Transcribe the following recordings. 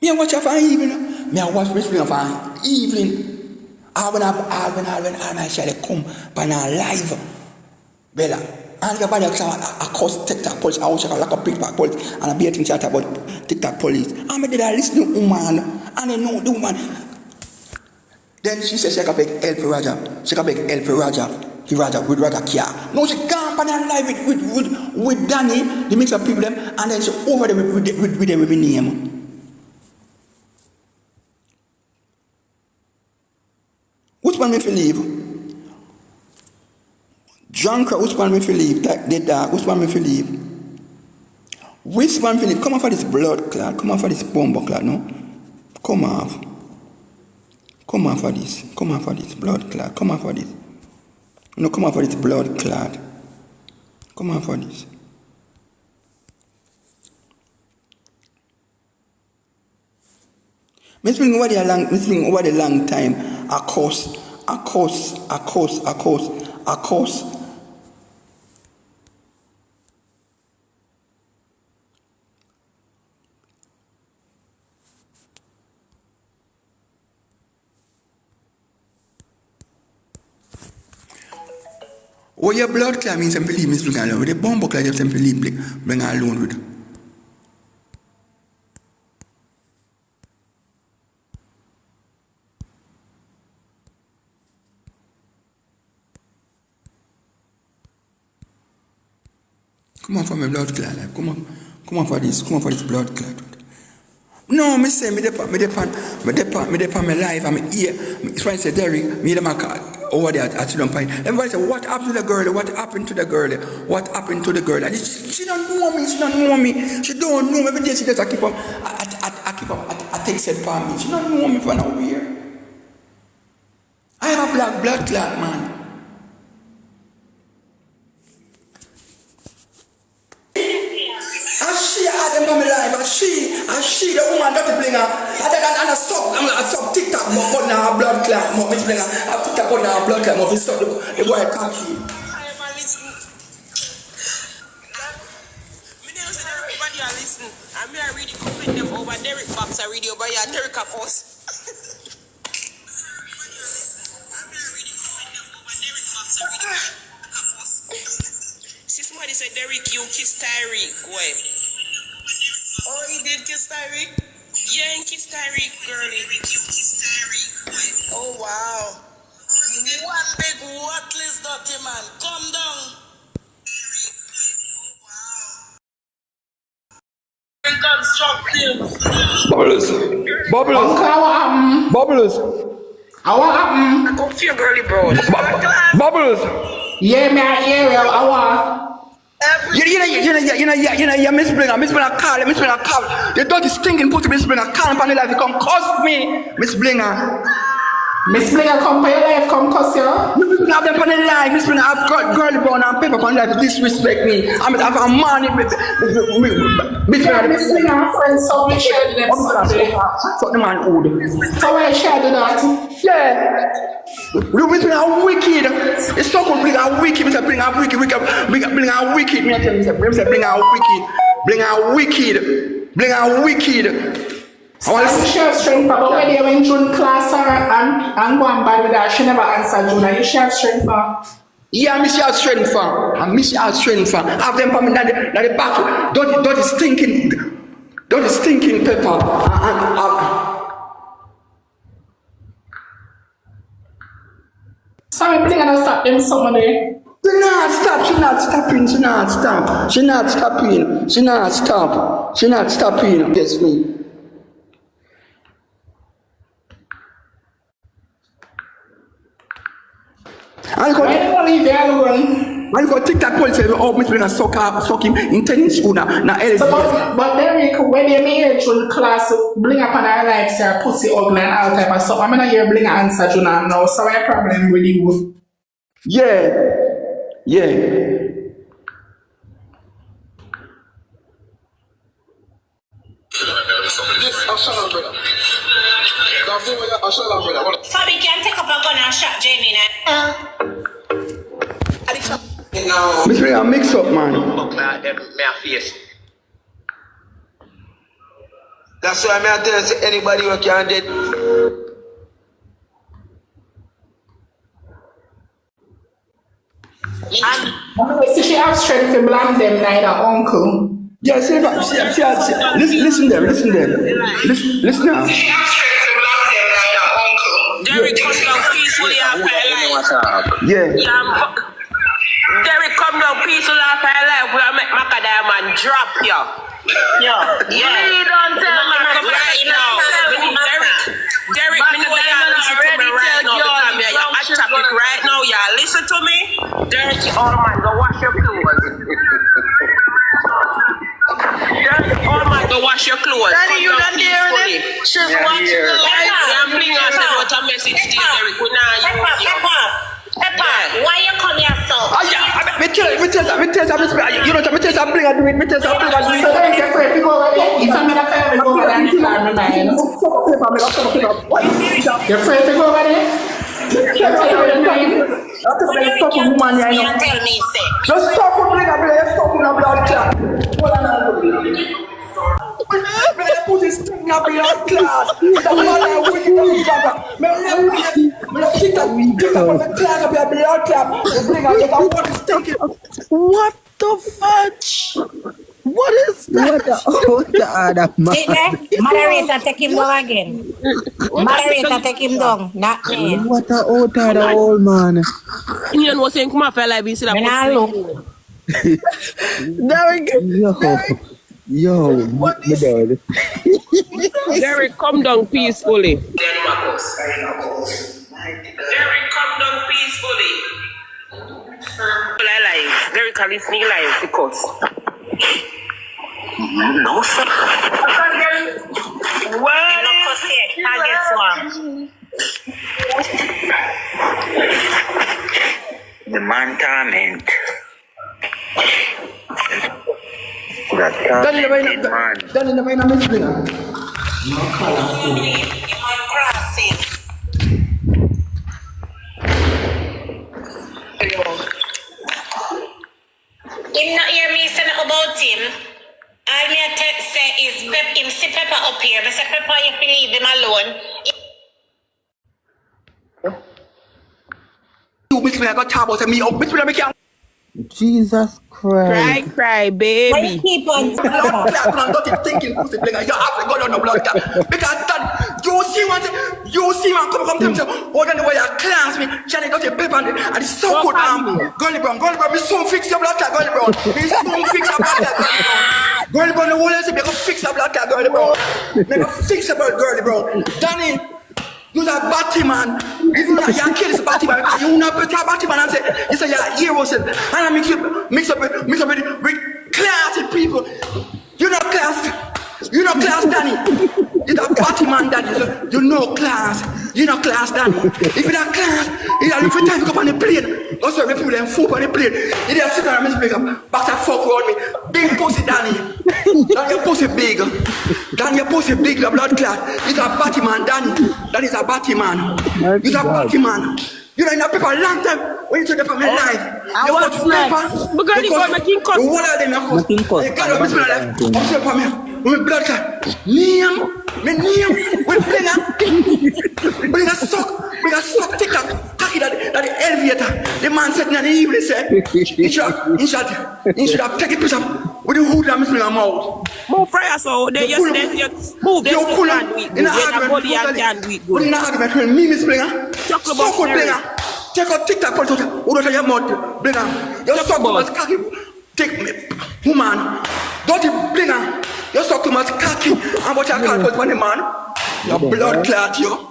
Me I watch her for evening. Me I watch Miss Blinga for evening. All when I shall come by now live. Bella. And the body I cause TikTok police. I watch like a big back police. And I be a thing chat about TikTok police. And I did I listen to woman. And I know the woman. Then she said she can beg help for Raja. She can beg help for Raja. For Raja with Raja Kia. No, she can't pan and live with Donny. They mix up people them. And then she over them with them with name. Which one if you leave? Drunker, which one if you leave? That dark, which one if you leave? Which one if you leave? Come off for this blood clot. Come off for this bomber clot, no? Come off. Come off for this. Come off for this blood clot. Come off for this. No, come off for this blood clot. Come off for this. Miss Blinga over the long time, a course. What your blood clot means and believe Miss Blinga alone. With the bomb clot you simply leave Blinga alone with. Come on for my blood clot, like. Come on for this blood clot. No, me say me depan my life. I'm here. It's why I say Derrick, me them over there at Children Pine. Everybody say, what happened to the girl? What happened to the girl? What happened to the girl? And she don't know me. She don't know me. She don't know me. Every day she just keep up. I take set for me. She don't know me for now here. I have a black blood clot, man. She, the woman that Blinga, and I stop TikTok, but now blood clot, more Miss Blinga, I TikTok, but now blood clot, more we stop the boy cocky. Everybody are listening. I'm here reading comment them over Derrick box. I read over here Derrick a post. See somebody said Derrick, you kiss Tyreek, boy. Oh, he did kiss Tyreek? Yeah, he kissed Tyreek, girlie. Oh, wow. One big worthless dirty man. Come down. Bubbles. I come to your girly, bro. Bubbles. Yeah, me I hear you. I want. You Miss Blinga call. The dog is stinking put Miss Blinga call upon the life. You come cost me, Miss Blinga. Miss Blinga come for your life, come cuss you. Miss Blinga have them upon the life. Miss Blinga have girl born and Peppa upon the life. Disrespect me. I'm a man. Miss Blinga friends, so we share them something. Fuck the man old. So I share that. Yeah. Miss Blinga wicked. It's so cool. Blinga wicked. Miss Blinga wicked. Blinga wicked. Me tell you, Blinga wicked. I want to share strength for, but when they went June class and go and bad with her, she never answered June. Are you share strength for? Yeah, I miss your strength for. Have them coming down the battle. Don't is stinking Peppa. Sorry, Blinga don't stop them somebody. She not stopping. Yes, me. I got TikTok police say, oh, Miss Blinga suck him in tennis una. But Derrick, when they made June class, Blinga upon her life, say pussy ugly and all type of stuff. I'm gonna hear Blinga answer June now. So what problem with you? Yeah. Fabi can take up a gun and shot Jamie now. Miss Blinga mix up, man. That's why I tell you, say anybody who can dead. So she have strength to blame them like her uncle. Yeah, listen them. Listen now. She have strength to blame them like her uncle. Derrick, come down peacefully after life. Yeah. Derrick, come down peacefully after life. We'll make Macadam and drop you. Yeah. You don't tell me right now. Derrick, me know y'all listen to me right now. Because you're a topic right now. Y'all listen to me. Derrick, oh man, go wash your clothes. Oh man, go wash your clothes. Daddy, you not hearing it? She's watching the live. I'm Blinga said what a message to you, Derrick. We now use you. Peppa, why you come here so? Me tell you, you know, me tell you, Blinga do it. Me tell you, Blinga do it. So then you're afraid to go over there. If I'm not afraid to go over there, you're afraid to go over there? Stop with woman here, you know. Tell me, say. Just stop with Blinga, stop with a blood clot. Hold on. I put this thing up in your class. The mother will you talk. Me take up on the class of your blood clot. Blinga, you can put this thing. What the fudge? What is that? What the other man? See there? Moderator, take him down again. Moderator, take him down. Not me. What a old man. You know, saying come on, fella, be still When I look. Derrick. Yo, what is that? Derrick, come down peacefully. Derrick, come down peacefully. Derrick, are listening live because. No, sir. What? The man torment. Donny, the man, I'm Blinga. Him not hear me say about him. All me say is him see Peppa up here. I say Peppa, you can leave him alone. You miss me, I got trouble to me. Miss me, I can't. Jesus Christ. Cry, Why baby. you keep on Blood clot, man, don't you thinking, pussy Blinga. You have to go down the blood clot. Because that, you see man, come to him, say, oh, then the way you class me, Johnny got your paper and it's so good, Girly Brown, we soon fix your blood clot, Girly Brown. We soon fix your blood clot, Girly Brown. Girly Brown, the whole thing, we go fix your blood clot, Girly Brown. We go fix your blood, Girly Brown. Donny, you're a Batman. Even though you kill this Batman, because you're not better Batman and say, you say you're a hero, and I mix up with classy people. You're not class. You're not class, Donny. You're a Batman, Donny. You're no class. You're not class, Donny. If you're not class, you're a little time to go on the plane. Also, the people them food on the plane. You don't sit down and make up. But I fuck around me. Big pussy, Donny. Donny, your pussy big. Donny, your pussy big, the blood clot. You're a Batman, Donny. That is a Batman. You're a Batman. You know, people a long time when you took them from my life. I want Peppa. Because you got making cuss. The one of them are Making cuss. You got to be like, I'm saying for me. With blood clot. Name. With Blinga suck, take that cocky that the elevator. The man said in the evening said, he should have taken a picture with the hood that Miss Blinga mouth. Move prayer so they just move this cool in the argument. But in the argument when me Miss Blinga, so good Blinga. Take out TikTok put out your mouth, Blinga. You suck too much cocky. Take me, woman. Don't you Blinga? You suck too much cocky and what you can't put on the man. Your blood clot you.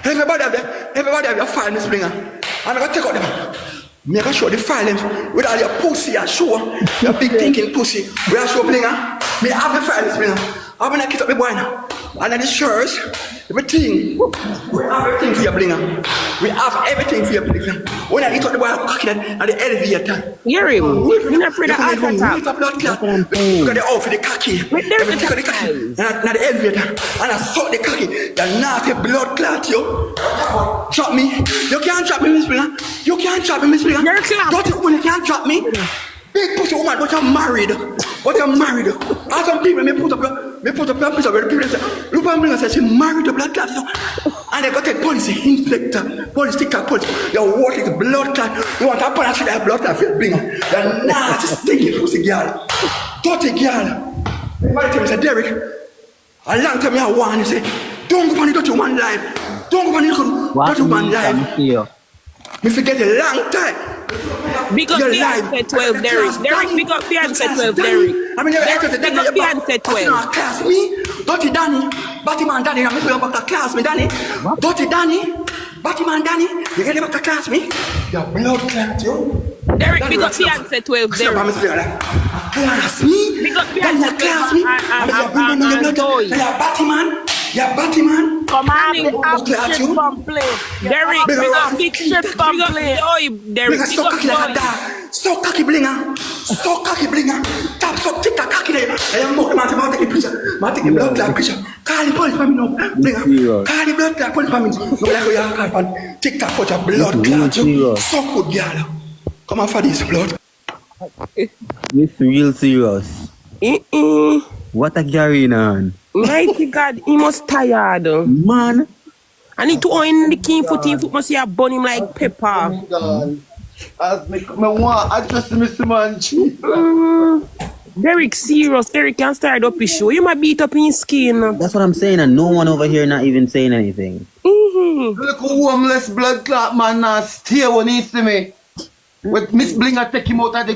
Everybody have your file, Miss Blinga. I'm gonna take out them. Make sure the file them with all your pussy and show your big thinking pussy. We are show Blinga. Me have the file, Miss Blinga. I'm gonna kick up the boy now. And then the shirts, everything. We have everything for your Blinga. We have everything for your Blinga. When I eat up the boy, I'm cocking at the elevator. Hear him. You're not afraid of heart attack. You got the out for the cocky. Everything for the cocky. And the elevator. And I suck the cocky. The nasty blood clot, yo. Drop me. You can't drop me, Miss Blinga. You can't drop me, Miss Blinga. Don't you when you can't drop me. Big pussy woman man, but I'm married. But I'm married. As some people, me put up a picture where the people say, look at Blinga says she married the blood clot. And they got a police inspector, police sticker, police. You're working the blood clot. You want to punish that blood clot for Blinga. You're not stinking pussy girl. Dirty girl. Everybody tell me, say, Derrick, a long time I want you say, don't go on the dirty woman life. Don't go on the dirty woman life. Me forget a long time. Big up Fiancé 12, Derrick. Derrick, big up Fiancé 12, Derrick. I mean, Big up Fiancé 12. Class me, Dirty Donny, Batman Donny, I'm going back to class me, Donny. Dirty Donny, Batman Donny, you get back to class me. Your blood clot, you. Derrick, big up Fiancé 12, Derrick. Class me, Big up Fiancé 12, class me. and Donny. Batman. Yeah, Batman. Come on, the strip from play. Derrick, big up big strip from play. Derrick, Blinga, big so up cocky like boy. that. So cocky, Blinga. So cocky, Blinga. Tap, so tick, cocky there. I am more man to take a picture. Man, take a blood clot picture. Call the police for me now. Blinga. Call the blood clot police for me. No, like we are called tick, tack, put a blood clot. So good, girl. Come on for this blood. It's real serious. What a carrying on? Mighty God, he must tired. Man. I need to own the king foot must see a bun him like Peppa. As me want, I just miss the man. Derrick, serious. Derrick can start up his show. You might beat up in his skin. That's what I'm saying, and no one over here not even saying anything. Look who homeless blood clot man now stay when he see me. With Miss Blinga take him out of the